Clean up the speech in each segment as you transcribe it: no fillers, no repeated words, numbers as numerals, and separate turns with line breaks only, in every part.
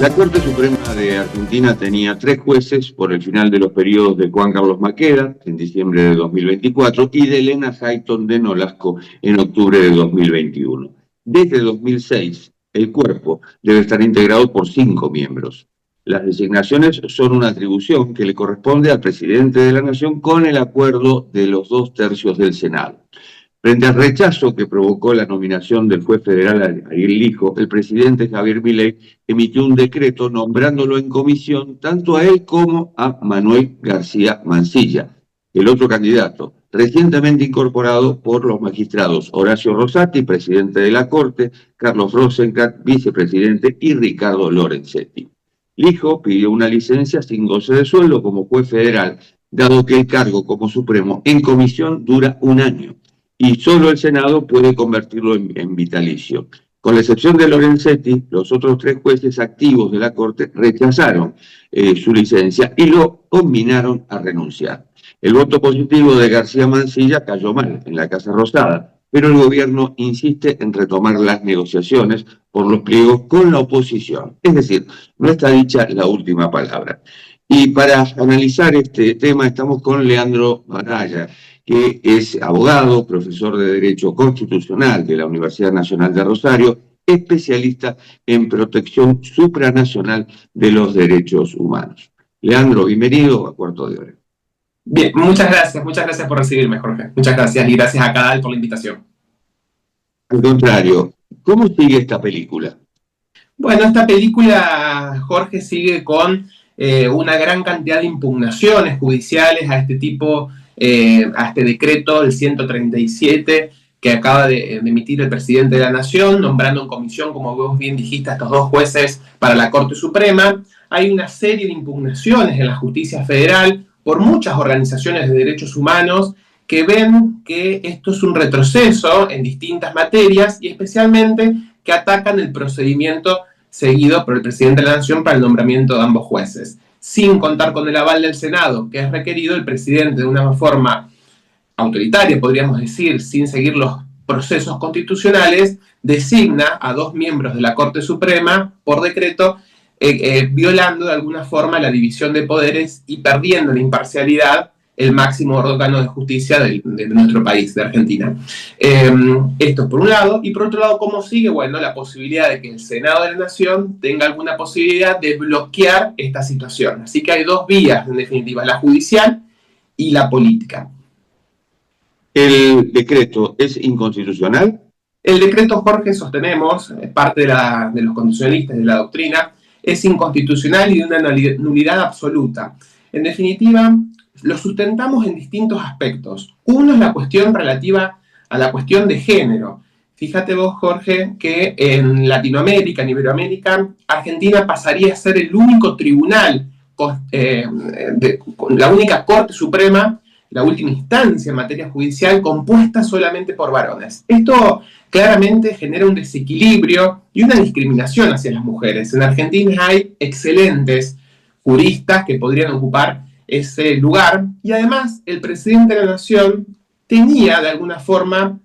La Corte Suprema de Argentina tenía 3 jueces por el final de los periodos de Juan Carlos Maqueda, en diciembre de 2024, y de Elena Hayton de Nolasco, en octubre de 2021. Desde 2006, el cuerpo debe estar integrado por 5 miembros. Las designaciones son una atribución que le corresponde al presidente de la Nación con el acuerdo de los 2/3 del Senado. Frente al rechazo que provocó la nominación del juez federal Ariel Lijo, el presidente Javier Milei emitió un decreto nombrándolo en comisión tanto a él como a Manuel García Mansilla, el otro candidato, recientemente incorporado por los magistrados Horacio Rosati, presidente de la Corte, Carlos Rosenkrantz, vicepresidente, y Ricardo Lorenzetti. Lijo pidió una licencia sin goce de sueldo como juez federal, dado que el cargo como Supremo en comisión dura un año y solo el Senado puede convertirlo en vitalicio. Con la excepción de Lorenzetti, los otros 3 jueces activos de la Corte rechazaron su licencia y lo combinaron a renunciar. El voto positivo de García Mansilla cayó mal en la Casa Rosada, pero el gobierno insiste en retomar las negociaciones por los pliegos con la oposición. Es decir, no está dicha la última palabra. Y para analizar este tema estamos con Leandro Baraya, que es abogado, profesor de Derecho Constitucional de la Universidad Nacional de Rosario, especialista en protección supranacional de los derechos humanos. Leandro, bienvenido a Cuarto de Hora.
Bien, muchas gracias por recibirme, Jorge. Muchas gracias y gracias a Cadal por la invitación.
Al contrario, ¿cómo sigue esta película?
Bueno, esta película, Jorge, sigue con una gran cantidad de impugnaciones judiciales a este a este decreto, el 137, que acaba de emitir el presidente de la Nación, nombrando en comisión, como vos bien dijiste, a estos 2 jueces para la Corte Suprema. Hay una serie de impugnaciones en la justicia federal por muchas organizaciones de derechos humanos que ven que esto es un retroceso en distintas materias y especialmente que atacan el procedimiento seguido por el presidente de la Nación para el nombramiento de ambos jueces. Sin contar con el aval del Senado, que es requerido, el presidente, de una forma autoritaria, podríamos decir, sin seguir los procesos constitucionales, designa a 2 miembros de la Corte Suprema por decreto, violando de alguna forma la división de poderes y perdiendo la imparcialidad el máximo órgano de justicia de nuestro país, de Argentina. Esto por un lado, y por otro lado, ¿cómo sigue? Bueno, la posibilidad de que el Senado de la Nación tenga alguna posibilidad de bloquear esta situación. Así que hay 2 vías, en definitiva, la judicial y la política.
¿El decreto es inconstitucional?
El decreto, Jorge, sostenemos, parte de los constitucionalistas de la doctrina, es inconstitucional y de una nulidad absoluta. En definitiva, lo sustentamos en distintos aspectos. Uno es la cuestión relativa a la cuestión de género. Fíjate vos, Jorge, que en Latinoamérica, en Iberoamérica, Argentina pasaría a ser el único tribunal, la única Corte Suprema, la última instancia en materia judicial compuesta solamente por varones. Esto claramente genera un desequilibrio y una discriminación hacia las mujeres. En Argentina hay excelentes juristas que podrían ocupar ese lugar, y además el presidente de la Nación tenía de alguna forma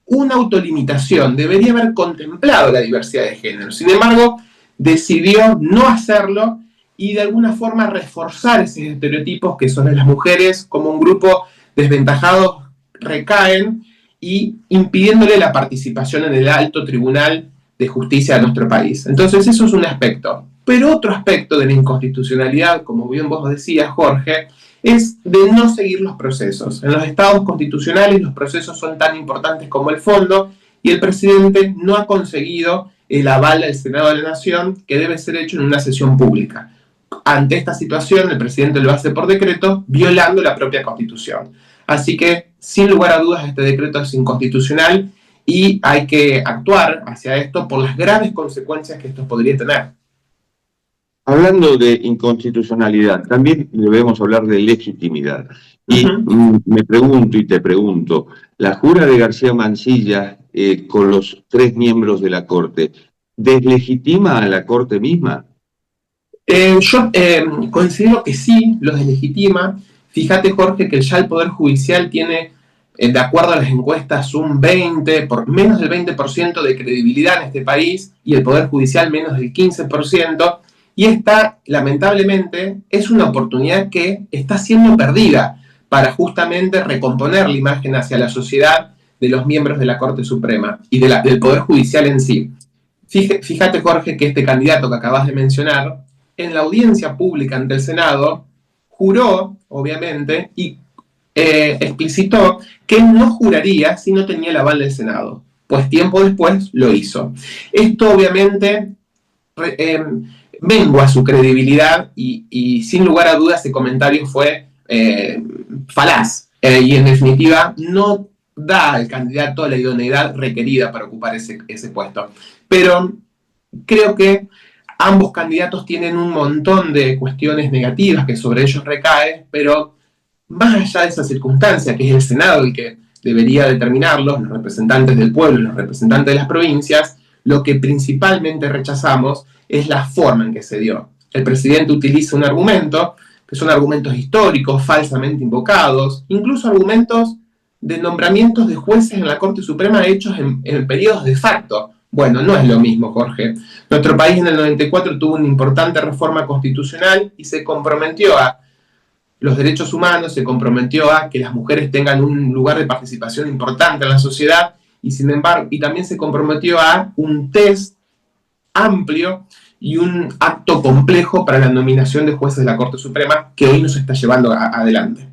una autolimitación, debería haber contemplado la diversidad de género. Sin embargo, decidió no hacerlo y de alguna forma reforzar esos estereotipos que sobre las mujeres como un grupo desventajado recaen y impidiéndole la participación en el alto tribunal de justicia de nuestro país. Entonces eso es un aspecto. Pero otro aspecto de la inconstitucionalidad, como bien vos decías, Jorge, es de no seguir los procesos. En los estados constitucionales los procesos son tan importantes como el fondo y el presidente no ha conseguido el aval del Senado de la Nación, que debe ser hecho en una sesión pública. Ante esta situación, el presidente lo hace por decreto, violando la propia Constitución. Así que, sin lugar a dudas, este decreto es inconstitucional y hay que actuar hacia esto por las graves consecuencias que esto podría tener.
Hablando de inconstitucionalidad, también debemos hablar de legitimidad. Y me pregunto y te pregunto, la jura de García Mansilla con los 3 miembros de la Corte, ¿deslegitima a la Corte misma?
Yo considero que sí, los deslegitima. Fíjate, Jorge, que ya el Poder Judicial tiene, de acuerdo a las encuestas, menos del 20% de credibilidad en este país y el Poder Judicial menos del 15%. Y esta, lamentablemente, es una oportunidad que está siendo perdida para justamente recomponer la imagen hacia la sociedad de los miembros de la Corte Suprema y del Poder Judicial en sí. Fíjate, Jorge, que este candidato que acabas de mencionar, en la audiencia pública ante el Senado, juró, obviamente, y explicitó que no juraría si no tenía el aval del Senado, pues tiempo después lo hizo. Esto, obviamente, mengua su credibilidad y sin lugar a dudas ese comentario fue falaz y en definitiva no da al candidato la idoneidad requerida para ocupar ese puesto. Pero creo que ambos candidatos tienen un montón de cuestiones negativas que sobre ellos recaen, pero más allá de esa circunstancia, que es el Senado el que debería determinarlos, los representantes del pueblo, los representantes de las provincias, lo que principalmente rechazamos es la forma en que se dio. El presidente utiliza un argumento, que son argumentos históricos, falsamente invocados, incluso argumentos de nombramientos de jueces en la Corte Suprema hechos en periodos de facto. Bueno, no es lo mismo, Jorge. Nuestro país en el 94 tuvo una importante reforma constitucional y se comprometió a los derechos humanos, se comprometió a que las mujeres tengan un lugar de participación importante en la sociedad y sin embargo, y también se comprometió a un test amplio y un acto complejo para la nominación de jueces de la Corte Suprema que hoy no se está llevando adelante.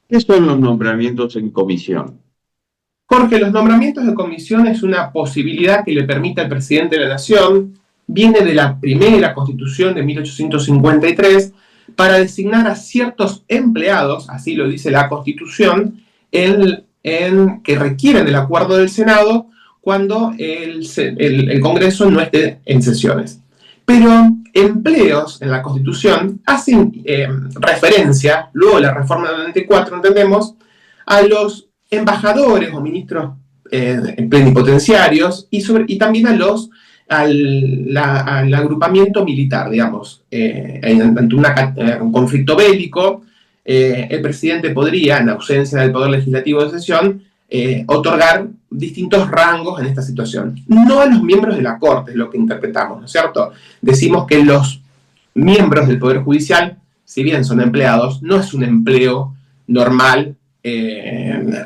¿Qué son los nombramientos en comisión?
Jorge, los nombramientos de comisión es una posibilidad que le permite al presidente de la Nación, viene de la primera Constitución de 1853, para designar a ciertos empleados, así lo dice la Constitución, que requieren el acuerdo del Senado cuando el Congreso no esté en sesiones. Pero empleos en la Constitución hacen referencia, luego de la reforma del 94, entendemos, a los embajadores o ministros plenipotenciarios y también al agrupamiento militar, digamos. Ante un conflicto bélico, el presidente podría, en ausencia del Poder Legislativo de sesión, otorgar distintos rangos en esta situación. No a los miembros de la Corte, es lo que interpretamos, ¿no es cierto? Decimos que los miembros del Poder Judicial, si bien son empleados, no es un empleo normal,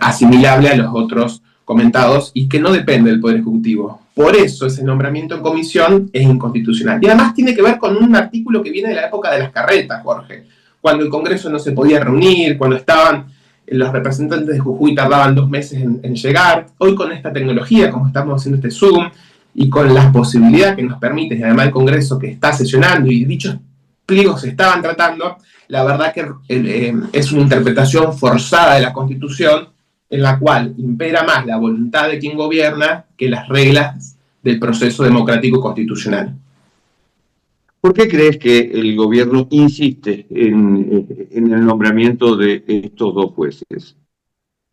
asimilable a los otros comentados y que no depende del Poder Ejecutivo. Por eso ese nombramiento en comisión es inconstitucional. Y además tiene que ver con un artículo que viene de la época de las carretas, Jorge, cuando el Congreso no se podía reunir, cuando estaban los representantes de Jujuy tardaban 2 meses en llegar. Hoy con esta tecnología, como estamos haciendo este Zoom, y con las posibilidades que nos permite, y además el Congreso que está sesionando y dichos pliegos se estaban tratando, la verdad que es una interpretación forzada de la Constitución en la cual impera más la voluntad de quien gobierna que las reglas del proceso democrático constitucional.
¿Por qué crees que el gobierno insiste en el nombramiento de estos 2 jueces?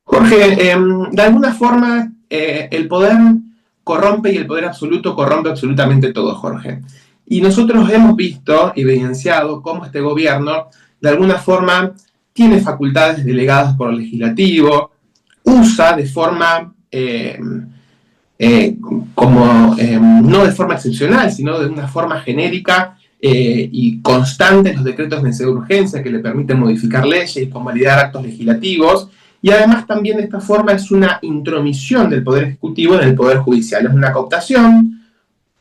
Jorge, de alguna forma el poder corrompe y el poder absoluto corrompe absolutamente todo, Jorge. Y nosotros hemos visto, evidenciado, cómo este gobierno de alguna forma tiene facultades delegadas por el legislativo, usa de forma, no de forma excepcional, sino de una forma genérica y constante los decretos de necesidad de urgencia que le permiten modificar leyes y convalidar actos legislativos. Y además también de esta forma es una intromisión del Poder Ejecutivo en el Poder Judicial. Es una cooptación,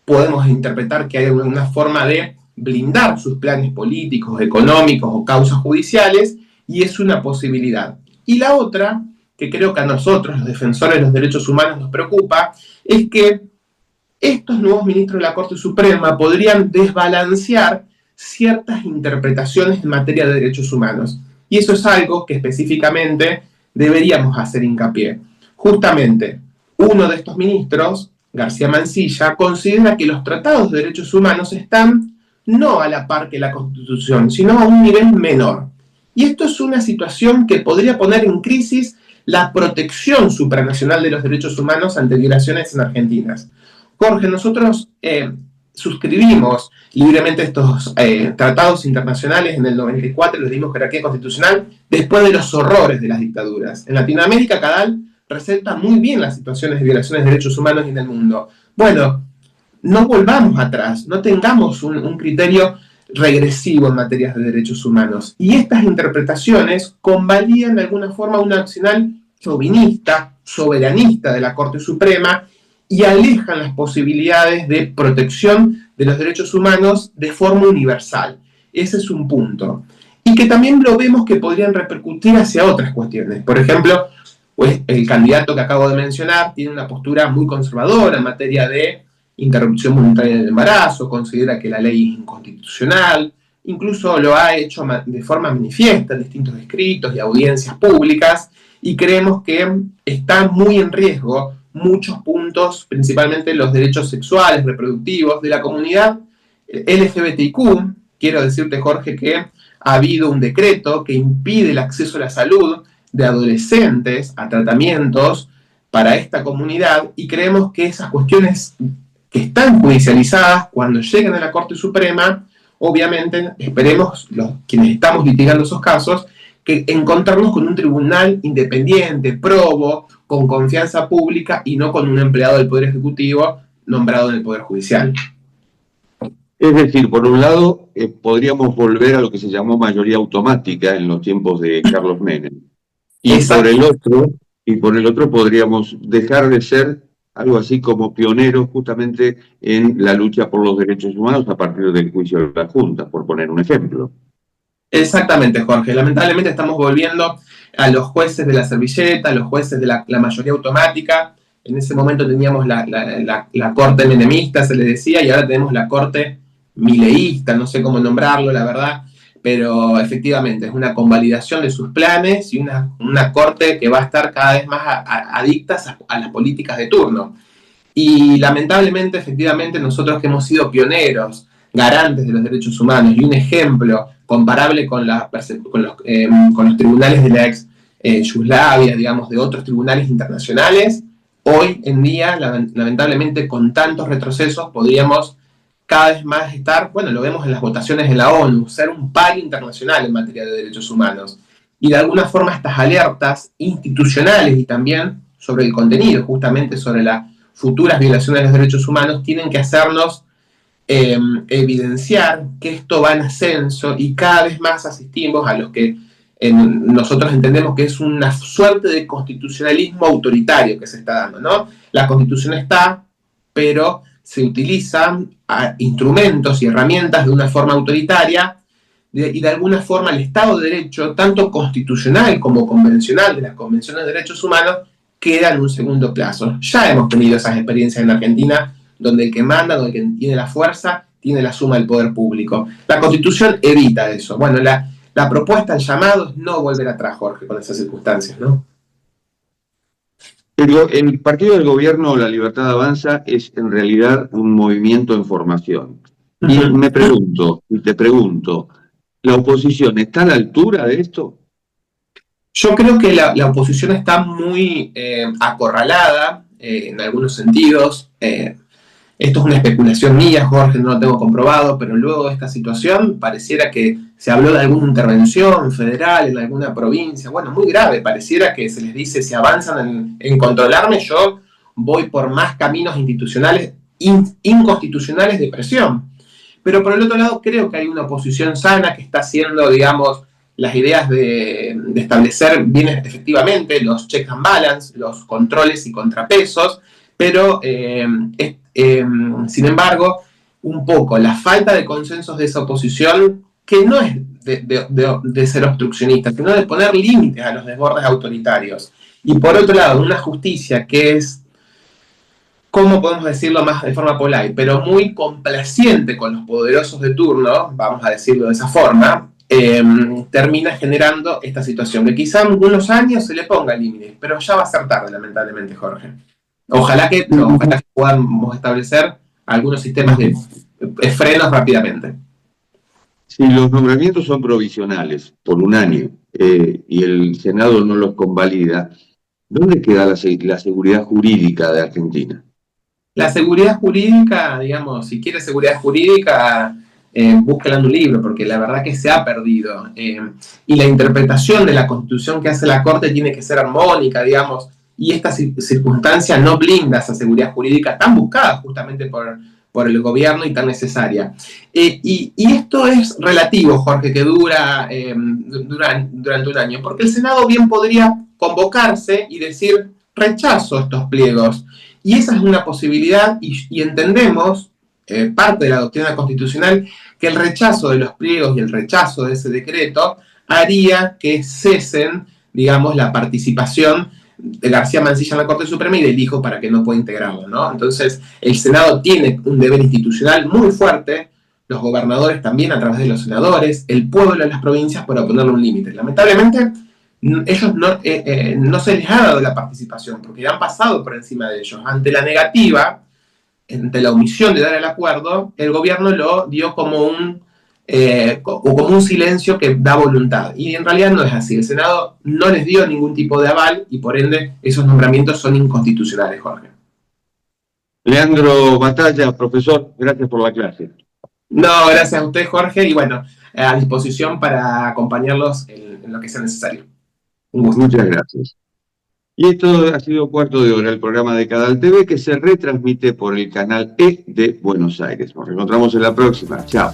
podemos interpretar que hay una forma de blindar sus planes políticos, económicos o causas judiciales, y es una posibilidad. Y la otra, que creo que a nosotros, los defensores de los derechos humanos, nos preocupa, es que estos nuevos ministros de la Corte Suprema podrían desbalancear ciertas interpretaciones en materia de derechos humanos. Y eso es algo que específicamente deberíamos hacer hincapié. Justamente, uno de estos ministros, García Mansilla, considera que los tratados de derechos humanos están no a la par que la Constitución, sino a un nivel menor. Y esto es una situación que podría poner en crisis la protección supranacional de los derechos humanos ante violaciones en Argentina. Jorge, nosotros suscribimos libremente estos tratados internacionales en el 94, les dimos jerarquía constitucional después de los horrores de las dictaduras. En Latinoamérica, Cadal resalta muy bien las situaciones de violaciones de derechos humanos en el mundo. Bueno, no volvamos atrás, no tengamos un criterio regresivo en materias de derechos humanos. Y estas interpretaciones convalidan de alguna forma una accional chauvinista, soberanista de la Corte Suprema y alejan las posibilidades de protección de los derechos humanos de forma universal. Ese es un punto. Y que también lo vemos que podrían repercutir hacia otras cuestiones. Por ejemplo, pues, el candidato que acabo de mencionar tiene una postura muy conservadora en materia de interrupción voluntaria del embarazo, considera que la ley es inconstitucional, incluso lo ha hecho de forma manifiesta en distintos escritos y audiencias públicas, y creemos que están muy en riesgo muchos puntos, principalmente los derechos sexuales, reproductivos de la comunidad LGBTIQ. Quiero decirte, Jorge, que ha habido un decreto que impide el acceso a la salud de adolescentes a tratamientos para esta comunidad, y creemos que esas cuestiones que están judicializadas, cuando lleguen a la Corte Suprema, obviamente esperemos quienes estamos litigando esos casos, que encontrarnos con un tribunal independiente, probo, con confianza pública y no con un empleado del Poder Ejecutivo nombrado en el Poder Judicial.
Es decir, por un lado, podríamos volver a lo que se llamó mayoría automática en los tiempos de Carlos Menem. Y por el otro podríamos dejar de ser algo así como pioneros justamente en la lucha por los derechos humanos a partir del juicio de la Junta, por poner un ejemplo.
Exactamente, Jorge. Lamentablemente estamos volviendo a los jueces de la servilleta, a los jueces de la mayoría automática. En ese momento teníamos la corte menemista, se le decía, y ahora tenemos la corte mileísta, no sé cómo nombrarlo, la verdad, pero efectivamente es una convalidación de sus planes y una corte que va a estar cada vez más adictas a las políticas de turno. Y lamentablemente, efectivamente, nosotros que hemos sido pioneros, garantes de los derechos humanos y un ejemplo comparable con los tribunales de la ex Yugoslavia, digamos, de otros tribunales internacionales, hoy en día, lamentablemente, con tantos retrocesos, podríamos cada vez más estar, bueno, lo vemos en las votaciones de la ONU, ser un par internacional en materia de derechos humanos. Y de alguna forma estas alertas institucionales y también sobre el contenido, justamente sobre las futuras violaciones de los derechos humanos, tienen que hacernos evidenciar que esto va en ascenso y cada vez más asistimos a los que nosotros entendemos que es una suerte de constitucionalismo autoritario que se está dando, ¿no? La Constitución está, pero se utilizan instrumentos y herramientas de una forma autoritaria y de alguna forma el Estado de Derecho, tanto constitucional como convencional de las convenciones de derechos humanos, queda en un segundo plazo. Ya hemos tenido esas experiencias en Argentina, donde el que manda, donde el que tiene la fuerza, tiene la suma del poder público. La Constitución evita eso. Bueno, la propuesta, el llamado es no volver atrás, Jorge, con esas circunstancias, ¿no?
El partido del gobierno, La Libertad Avanza, es en realidad un movimiento en formación. Y me pregunto, y te pregunto, ¿la oposición está a la altura de esto?
Yo creo que la oposición está muy acorralada en algunos sentidos. Esto es una especulación mía, Jorge, no lo tengo comprobado, pero luego de esta situación pareciera que se habló de alguna intervención federal en alguna provincia. Bueno, muy grave, pareciera que se les dice, si avanzan en controlarme, yo voy por más caminos institucionales, inconstitucionales de presión. Pero por el otro lado, creo que hay una oposición sana que está haciendo, digamos, las ideas de establecer bien efectivamente los checks and balance, los controles y contrapesos, pero sin embargo, un poco la falta de consensos de esa oposición, que no es de ser obstruccionista, sino de poner límites a los desbordes autoritarios. Y por otro lado, una justicia que es, ¿cómo podemos decirlo más de forma polite? Pero muy complaciente con los poderosos de turno, vamos a decirlo de esa forma, termina generando esta situación, que quizá en unos años se le ponga límites, pero ya va a ser tarde, lamentablemente, Jorge. Ojalá que podamos establecer algunos sistemas de frenos rápidamente.
Si los nombramientos son provisionales por un año y el Senado no los convalida, ¿dónde queda la seguridad jurídica de Argentina?
La seguridad jurídica, digamos, si quiere seguridad jurídica, búsquela en un libro, porque la verdad que se ha perdido. Y la interpretación de la Constitución que hace la Corte tiene que ser armónica, digamos, y esta circunstancia no blinda esa seguridad jurídica tan buscada justamente por por el gobierno y tan necesaria. Y esto es relativo, Jorge, que dura durante un año, porque el Senado bien podría convocarse y decir rechazo estos pliegos. Y esa es una posibilidad y entendemos, parte de la doctrina constitucional, que el rechazo de los pliegos y el rechazo de ese decreto haría que cesen, digamos, la participación de García Mansilla en la Corte Suprema y del hijo para que no pueda integrarlo, ¿no? Entonces, el Senado tiene un deber institucional muy fuerte, los gobernadores también a través de los senadores, el pueblo de las provincias para ponerle un límite. Lamentablemente, ellos no se les ha dado la participación porque han pasado por encima de ellos. Ante la negativa, ante la omisión de dar el acuerdo, el gobierno lo dio como un silencio que da voluntad. Y en realidad no es así. El Senado no les dio ningún tipo de aval y por ende esos nombramientos son inconstitucionales, Jorge.
Leandro Batalla, profesor, gracias por la clase.
No, gracias a usted, Jorge, y bueno, a disposición para acompañarlos en lo que sea necesario. Un gusto.
Muchas gracias. Y esto ha sido Cuarto de Hora, el programa de Cadal TV que se retransmite por el canal E de Buenos Aires. Nos reencontramos en la próxima. Chao.